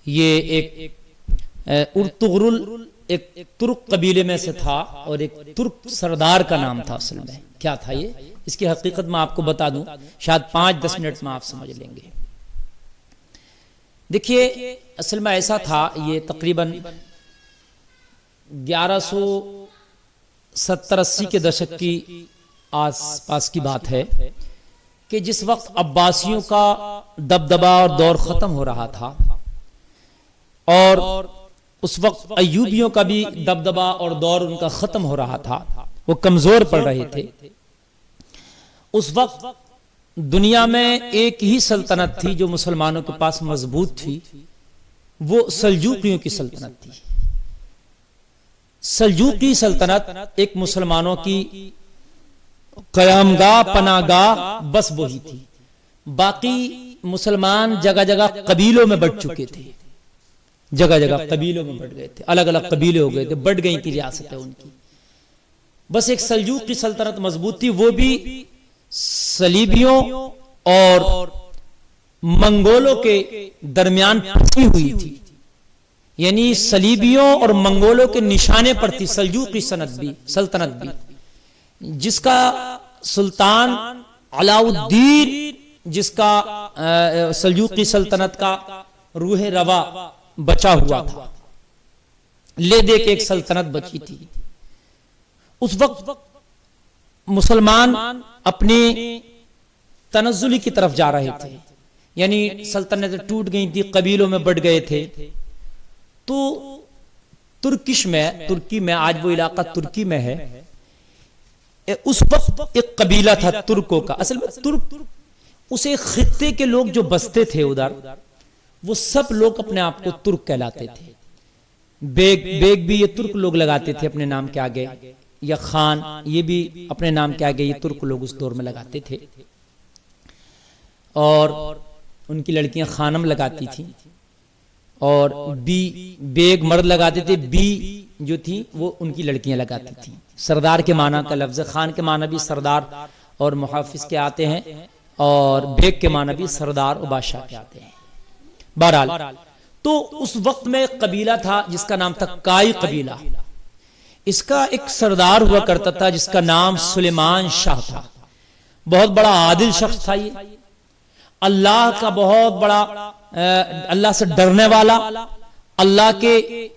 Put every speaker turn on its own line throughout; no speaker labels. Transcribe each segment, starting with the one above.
یہ ایک ارطغرل ایک ترک قبیلے میں سے تھا اور ایک ترک سردار کا نام تھا اصل میں. کیا تھا یہ؟ اس کی حقیقت میں آپ کو بتا دوں، شاید 5-10 منٹ میں آپ سمجھ لیں گے. دیکھیے اصل میں ایسا تھا، یہ تقریباً 1170-80 کے دشک کی آس پاس کی بات ہے کہ جس وقت عباسیوں کا دبدبا اور دور ختم ہو رہا تھا اور اس وقت ایوبیوں کا بھی دبدبا اور دور ان کا ختم ہو رہا تھا، وہ کمزور پڑ رہے تھے. اس وقت دنیا میں ایک ہی سلطنت تھی جو مسلمانوں کے پاس مضبوط تھی، وہ سلجوقیوں کی سلطنت تھی. سلجوقی سلطنت ایک مسلمانوں کی قیام گاہ، پناہ گاہ بس وہی تھی. باقی مسلمان جگہ جگہ قبیلوں میں بٹ چکے تھے، جگہ جگہ قبیلوں میں بٹ گئے تھے، الگ الگ قبیلے ہو گئے تھے، بٹ گئی تھی ریاستیں ان کی. بس ایک سلجوقی سلطنت مضبوط تھی، وہ بھی صلیبیوں اور منگولوں کے درمیان پھنسی ہوئی تھی. یعنی صلیبیوں اور منگولوں کے نشانے پر تھی سلجوقی سلطنت بھی، جس کا سلطان علاء الدین، جس کا سلجوقی سلطنت کا روح روا بچا ہوا تھا، لے دے کے ایک سلطنت بچی تھی. اس وقت مسلمان اپنی تنزلی کی طرف جا رہے تھے، یعنی سلطنتیں ٹوٹ گئی تھی، قبیلوں میں بٹ گئے تھے. تو ترکی میں آج وہ علاقہ ترکی میں ہے، اس وقت ایک قبیلہ تھا ترکوں کا. اصل میں ترک اسے خطے کے لوگ جو بستے تھے ادھر، وہ سب لوگ اپنے آپ کو ترک کہلاتے تھے. بیگ بھی یہ ترک لوگ لگاتے تھے اپنے نام کے آگے، یا خان یہ بھی اپنے نام کے آگے یہ ترک لوگ اس دور میں لگاتے تھے. اور ان کی لڑکیاں خانم لگاتی تھیں، اور بیگ مرد لگاتے تھے، بی جو تھی وہ ان کی لڑکیاں لگاتی تھیں. سردار کے معنی کا لفظ، خان کے معنی بھی سردار اور محافظ کے آتے ہیں، اور بیگ کے معنی بھی سردار و بادشاہ کے آتے ہیں. بہرحال تو اس وقت میں ایک قبیلہ تھا جس کا نام تھا کائی قبیلہ. اس کا ایک سردار ہوا کرتا تھا جس کا نام سلیمان شاہ تھا. بہت بڑا عادل شخص تھا یہ، اللہ کا بہت بڑا، اللہ سے ڈرنے والا، اللہ کے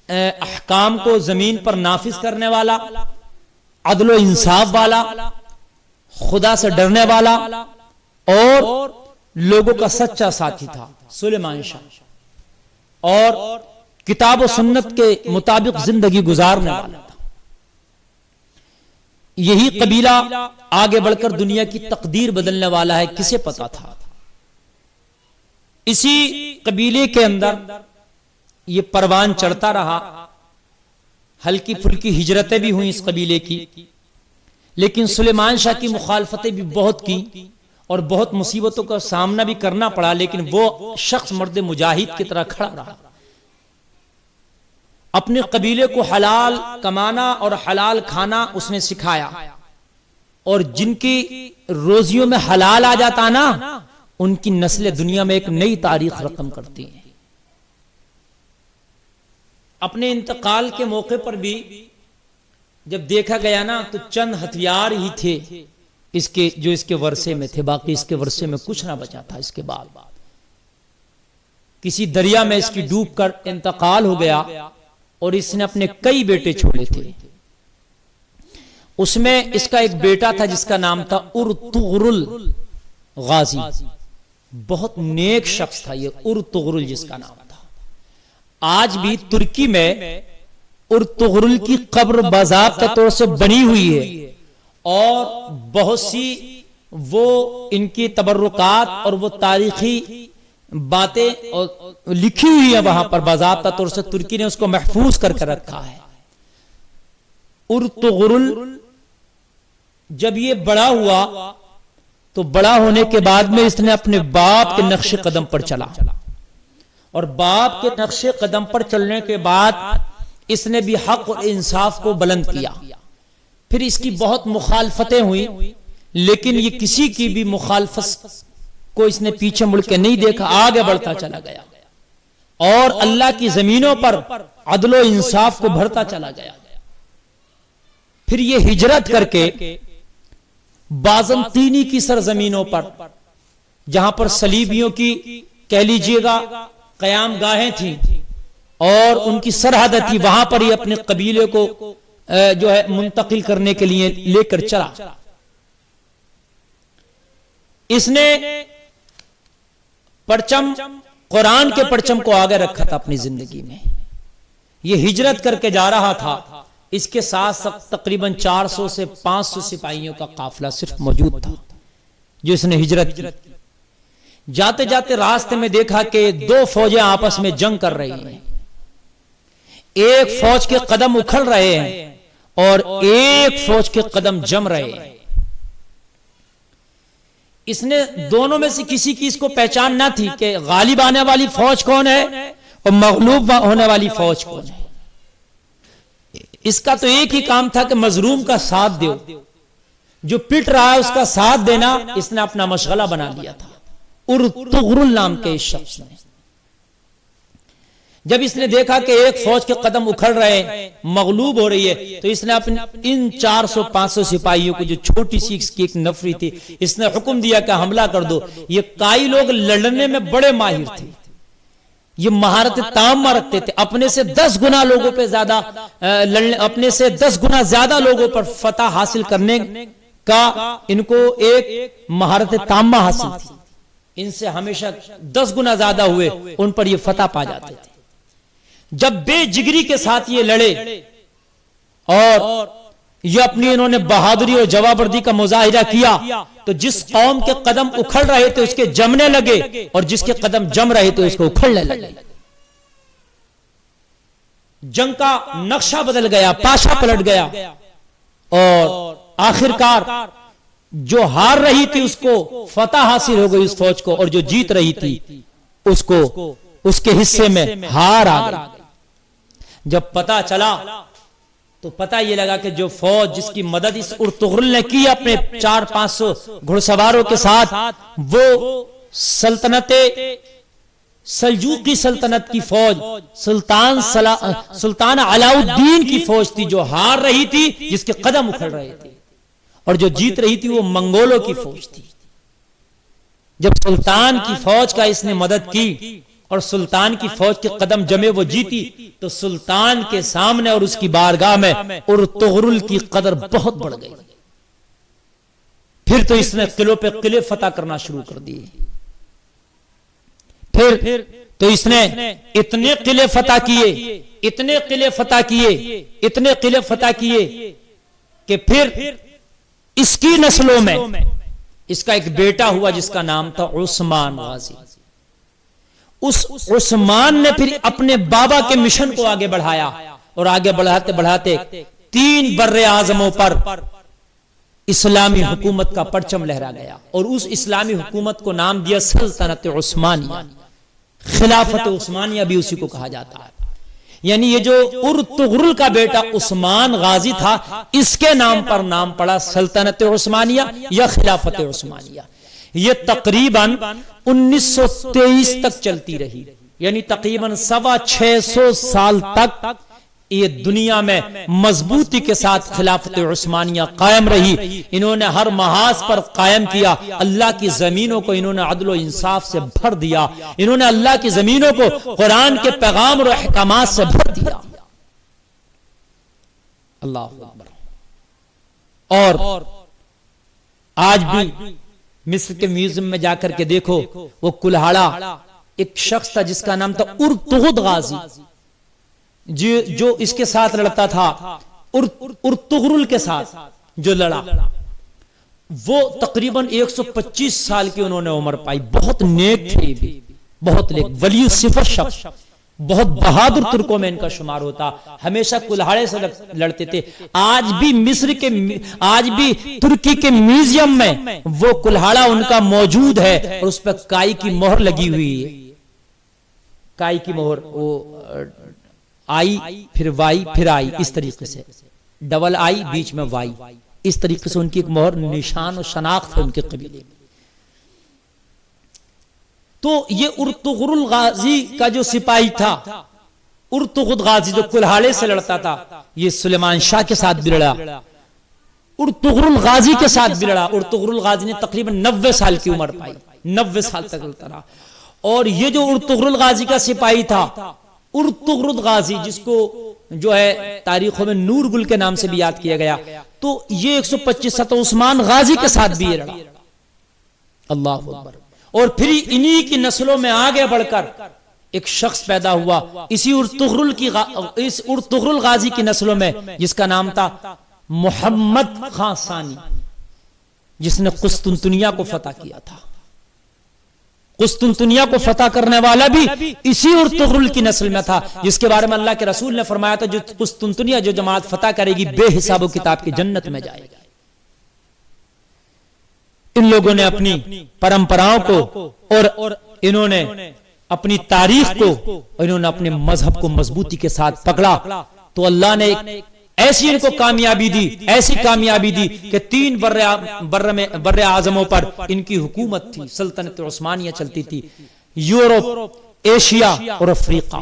احکام کو زمین پر نافذ کرنے والا، عدل و انصاف والا، خدا سے ڈرنے والا اور لوگوں کا سچا ساتھی تھا سلیمان شاہ. اور کتاب و سنت کے مطابق زندگی گزارنے والا تھا. یہی قبیلہ آگے بڑھ کر دنیا کی تقدیر بدلنے والا ہے، کسے پتا تھا. اسی قبیلے کے اندر یہ پروان چڑھتا رہا، ہلکی پھلکی ہجرتیں بھی ہوئیں اس قبیلے کی، لیکن سلیمان شاہ کی مخالفتیں بھی بہت کی اور بہت مصیبتوں کا سامنا بھی کرنا پڑا، لیکن وہ شخص مرد مجاہد کی طرح کھڑا رہا. اپنے قبیلے کو حلال کمانا اور حلال کھانا اس نے سکھایا، اور جن کی روزیوں میں حلال آ جاتا نا، ان کی نسلیں دنیا میں ایک نئی تاریخ رقم کرتی ہیں. اپنے انتقال کے موقع پر بھی جب دیکھا گیا نا تو چند ہتھیار ہی تھے اس کے جو اس کے ورثے میں تھے، باقی اس کے ورثے میں کچھ نہ بچا تھا. اس کے بعد کسی دریا میں اس کی ڈوب کر انتقال ہو گیا، اور اس نے اپنے کئی بیٹے چھوڑے تھے. اس میں اس کا ایک بیٹا تھا جس کا نام تھا ارطغرل غازی. بہت نیک شخص تھا یہ ارطغرل جس کا نام تھا. آج بھی ترکی میں ارطغرل کی قبر باضابطہ طور سے بنی ہوئی ہے، اور بہت سی وہ ان کی تبرکات اور وہ تاریخی باتیں لکھی ہوئی ہیں وہاں پر باضابطہ طور سے. ترکی نے اس کو محفوظ کر کے رکھا ہے. ارطغرل جب یہ بڑا ہوا تو بڑا ہونے کے بعد میں اس نے اپنے باپ کے نقش قدم پر چلا، اور باپ کے نقش قدم پر چلنے کے بعد اس نے بھی حق اور انصاف کو بلند کیا. پھر اس کی بہت مخالفتیں ہوئی، لیکن یہ کسی کی بھی مخالفت کو اس نے پیچھے مڑ کے نہیں دیکھا، آگے بڑھتا چلا گیا. اور اللہ کی زمینوں پر عدل و انصاف کو بڑھتا چلا گیا. پھر یہ ہجرت کر کے بازنطینی کی سرزمینوں پر، جہاں پر صلیبیوں کی کہہ لیجئے گا قیام گاہیں تھیں اور ان کی سرحد تھی، وہاں پر یہ اپنے قبیلے کو جو ہے منتقل کرنے کے لیے لے کر چلا. اس نے پرچم، قرآن کے پرچم کو آگے رکھا تھا اپنی زندگی میں. یہ ہجرت کر کے جا رہا تھا، اس کے ساتھ تقریباً 400 سے 500 سپاہیوں کا قافلہ صرف موجود تھا جو اس نے ہجرت کی. جاتے جاتے راستے میں دیکھا کہ دو فوجیں آپس میں جنگ کر رہی ہیں. ایک فوج کے قدم اکھڑ رہے ہیں اور ایک فوج کے قدم جم رہے ہیں. اس نے دونوں میں سے کسی کی اس کو پہچان نہ تھی کہ غالب آنے والی فوج کون ہے اور مغلوب ہونے والی فوج کون ہے. اس کا تو ایک ہی کام تھا کہ مظلوم کا ساتھ دیو، جو پٹ رہا ہے اس کا ساتھ دینا اس نے اپنا مشغلہ بنا لیا تھا. ارطغرل نام کے اس شخص نے جب اس نے دیکھا کہ ایک فوج کے قدم اکھڑ رہے ہیں، مغلوب ہو رہی ہے، تو اس نے ان 400-500 سپاہیوں کو، جو چھوٹی سی اس کی ایک نفری تھی، اس نے حکم دیا کہ حملہ کر دو. یہ کائی لوگ لڑنے میں بڑے ماہر تھے، یہ مہارت تامہ رکھتے تھے، اپنے سے 10 گنا لوگوں پہ زیادہ اپنے سے 10 گنا زیادہ لوگوں پر فتح حاصل کرنے کا ان کو ایک مہارت تامہ حاصل تھی. ان سے ہمیشہ 10 گنا زیادہ ہوئے ان پر یہ فتح پا جاتے تھے. جب بے جگری کے ساتھ یہ لڑے اور یہ اپنی انہوں نے بہادری اور جوابردی کا مظاہرہ کیا، تو جس قوم کے قدم اکھڑ رہے تھے اس کے جمنے لگے اور جس کے قدم جم رہے تھے اس کو اکھڑنے لگے. جنگ کا نقشہ بدل گیا، پاشا پلٹ گیا اور آخرکار جو ہار رہی تھی اس کو فتح حاصل ہو گئی اس فوج کو، اور جو جیت رہی تھی اس کو اس کے حصے میں ہار آ گئی. جب پتا چلا تو پتا یہ لگا کہ جو فوج جس کی مدد اس ارطغرل نے کی اپنے 400-500 گھڑسواروں کے ساتھ، وہ سلجوقی سلطنت کی فوج، سلطان علاء الدین کی فوج تھی جو ہار رہی تھی، جس کے قدم اکھڑ رہے تھے، اور جو جیت رہی تھی وہ منگولوں کی فوج تھی. جب سلطان کی فوج کا اس نے مدد کی اور سلطان کی فوج کے قدم جمے، وہ جیتی، تو سلطان کے سامنے اور اس کی بارگاہ میں ارطغرل کی قدر بہت بڑھ گئی. پھر تو اس نے قلعوں پہ قلعے فتح کرنا شروع کر دیے. پھر تو اس نے اتنے قلعے فتح کیے، اتنے قلعے فتح کیے، اتنے قلعے فتح کیے کہ پھر اس کی نسلوں میں اس کا ایک بیٹا ہوا جس کا نام تھا عثمان غازی. اس عثمان نے پھر اپنے بابا کے مشن کو آگے بڑھایا اور آگے بڑھاتے بڑھاتے 3 بر اعظموں پر اسلامی حکومت کا پرچم لہرا گیا، اور اس اسلامی حکومت کو نام دیا سلطنت عثمانیہ. خلافت عثمانیہ بھی اسی کو کہا جاتا ہے. یعنی یہ جو ارطغرل کا بیٹا عثمان غازی تھا، اس کے نام پر نام پڑا سلطنت عثمانیہ یا خلافت عثمانیہ. یہ تقریباً 1923 تک چلتی رہی، یعنی تقریباً 650 سال تک یہ دنیا میں مضبوطی کے ساتھ خلافت عثمانیہ قائم رہی. انہوں نے ہر محاذ پر قائم کیا، اللہ کی زمینوں کو انہوں نے عدل و انصاف سے بھر دیا، انہوں نے اللہ کی زمینوں کو قرآن کے پیغام اور احکامات سے بھر دیا. اللہ اکبر. اور آج بھی مصر کے میوزیم میں جا کر کے دیکھو، وہ کلہاڑا ایک شخص تھا جس کا نام تھا ارطغد غازی، جو اس کے ساتھ لڑتا تھا، ارطغرل کے ساتھ جو لڑا، وہ تقریباً 125 سال کی انہوں نے عمر پائی. بہت نیک تھے بھی، بہت نیک، ولی صفت شخص، بہت بہادر ترکوں میں ان کا شمار ہوتا. ہمیشہ کلہاڑے سے لڑتے تھے. آج بھی ترکی کے میوزیم میں وہ کلہاڑا ان کا موجود ہے، اور اس پر کائی کی مہر لگی ہوئی ہے. کائی کی مہر، وہ آئی پھر وائی پھر آئی، اس طریقے سے ڈبل آئی بیچ میں وائی، اس طریقے سے ان کی ایک مہر، نشان و شناخت ہے ان کے قبیلے میں. تو یہ ارطغرل غازی کا جو سپاہی تھا، ارطغرل غازی جو کلہاڑے سے لڑتا تھا، یہ سلیمان شاہ کے ساتھ بھی لڑا، ارطغرل غازی کے ساتھ بھی لڑا۔ ارطغرل غازی نے تقریباً 90 سال کی عمر پائی، 90 سال تک لڑتا رہا۔ اور یہ جو ارطغرل غازی کا سپاہی تھا، ارطغرل غازی جس کو جو ہے تاریخوں میں نور گل کے نام سے بھی یاد کیا گیا، تو یہ 125 عثمان غازی کے ساتھ بھی یہ لڑا۔ اللہ اکبر۔ اور پھر انہی کی نسلوں میں آگے بڑھ کر ایک شخص پیدا ہوا اسی ارطغرل غازی کی نسلوں میں، جس کا نام تھا محمد خان ثانی، جس نے قسطنطنیہ کو فتح کیا تھا۔ قسطنطنیہ کو فتح کرنے والا بھی اسی ارطغرل کی نسل میں تھا، جس کے بارے میں اللہ کے رسول نے فرمایا تھا جو قسطنطنیہ جو جماعت فتح کرے گی بے حساب و کتاب کی جنت میں جائے گی۔ ان لوگوں نے اپنی پرمپراؤں کو اور انہوں نے اپنی تاریخ کو اور انہوں نے اپنے مذہب کو مضبوطی کے ساتھ پکڑا، تو اللہ نے ایسی ان کو کامیابی دی، ایسی کامیابی دی کہ 3 بر اعظموں پر ان کی حکومت تھی، سلطنت عثمانیہ چلتی تھی، یورپ، ایشیا اور افریقہ۔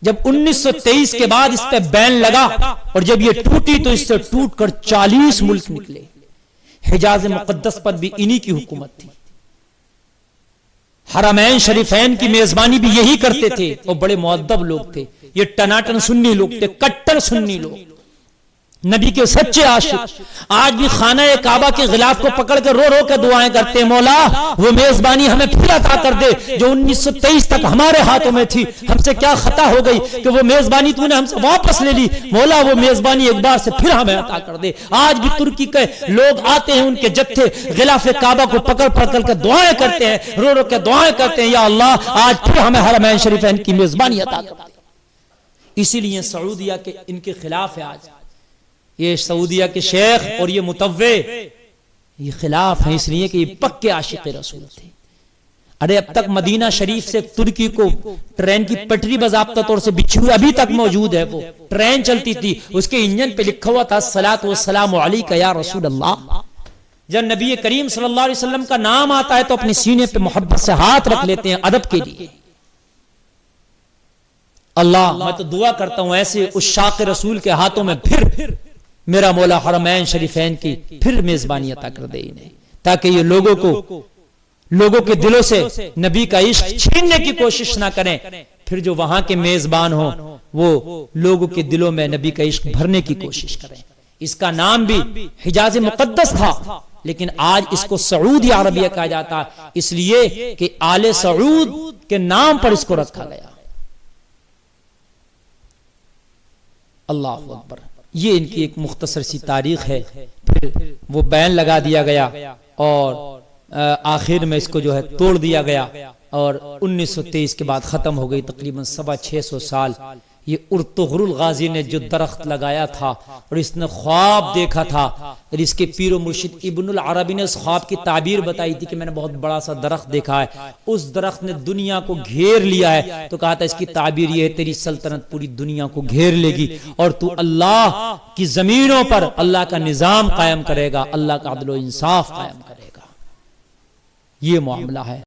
جب 1923 کے بعد اس پہ بین لگا اور جب یہ ٹوٹی تو اس سے ٹوٹ کر 40 ملک نکلے۔ حجاز مقدس پر بھی انہی کی حکومت تھی۔ حرمین شریفین کی میزبانی بھی یہی کرتے تھے، اور بڑے مؤدب لوگ تھے۔ یہ ٹناٹن سنی لوگ تھے، کٹر سنی لوگ، نبی کے سچے عاشق۔ آج بھی خانہ کعبہ کے غلاف کو پکڑ کے رو رو کے دعائیں کرتے ہیں، مولا وہ میزبانی ہمیں پھر عطا کر دے جو 1923 تک ہمارے ہاتھوں میں تھی، ہم سے کیا خطا ہو گئی کہ وہ میزبانی تو نے ہم سے واپس لے لی، مولا وہ میزبانی ایک بار سے پھر ہمیں عطا کر دے۔ آج بھی ترکی کے لوگ آتے ہیں، ان کے جتھے غلاف کعبہ کو پکڑ پکڑ کے دعائیں کرتے ہیں، رو رو کے دعائیں کرتے ہیں، یا اللہ آج پھر ہمیں حرمین شریفین کی میزبانی عطا کر دے۔ اسی لیے سعودیہ کے ان کے خلاف ہے آج، یہ سعودیہ کے شیخ اور یہ متوع یہ خلاف ہیں، اس لیے کہ یہ پکے عاشق رسول تھے۔ ارے اب تک مدینہ شریف سے ترکی کو ٹرین کی پٹری باضابطہ طور سے بچھی ہوئی ابھی تک موجود ہے، وہ ٹرین چلتی تھی، اس کے انجن پہ لکھا ہوا تھا الصلاۃ والسلام علیک یا رسول اللہ۔ جب نبی کریم صلی اللہ علیہ وسلم کا نام آتا ہے تو اپنے سینے پہ محبت سے ہاتھ رکھ لیتے ہیں ادب کے لیے۔ اللہ میں تو دعا کرتا ہوں ایسے عشاق رسول کے ہاتھوں میں پھر میرا مولا حرمین شریفین کی پھر میزبانی عطا کر دے انہیں، تاکہ یہ لوگوں کے دلوں سے نبی کا عشق چھیننے کی کوشش نہ کریں، پھر جو وہاں کے میزبان ہوں وہ لوگوں کے دلوں میں نبی کا عشق بھرنے کی کوشش کریں۔ اس کا نام بھی حجاز مقدس تھا، لیکن آج اس کو سعودی عربیہ کہا جاتا ہے، اس لیے کہ آل سعود کے نام پر اس کو رکھا گیا۔ اللہ اکبر۔ یہ ان کی ایک مختصر سی تاریخ ہے۔ پھر وہ بین لگا دیا گیا اور آخر میں اس کو جو ہے توڑ دیا گیا، اور 1923 کے بعد ختم ہو گئی، تقریباً 650 سال۔ یہ ارطغرل غازی نے جو درخت لگایا تھا اور اس نے خواب دیکھا تھا، اور اس کے پیر و مرشد ابن العربی نے اس خواب کی تعبیر بتائی تھی کہ میں نے بہت بڑا سا درخت دیکھا ہے، اس درخت نے دنیا کو گھیر لیا ہے، تو کہا تھا اس کی تعبیر یہ ہے تیری سلطنت پوری دنیا کو گھیر لے گی، اور تو اللہ کی زمینوں پر اللہ کا نظام قائم کرے گا، اللہ کا عدل و انصاف قائم کرے گا۔ یہ معاملہ ہے۔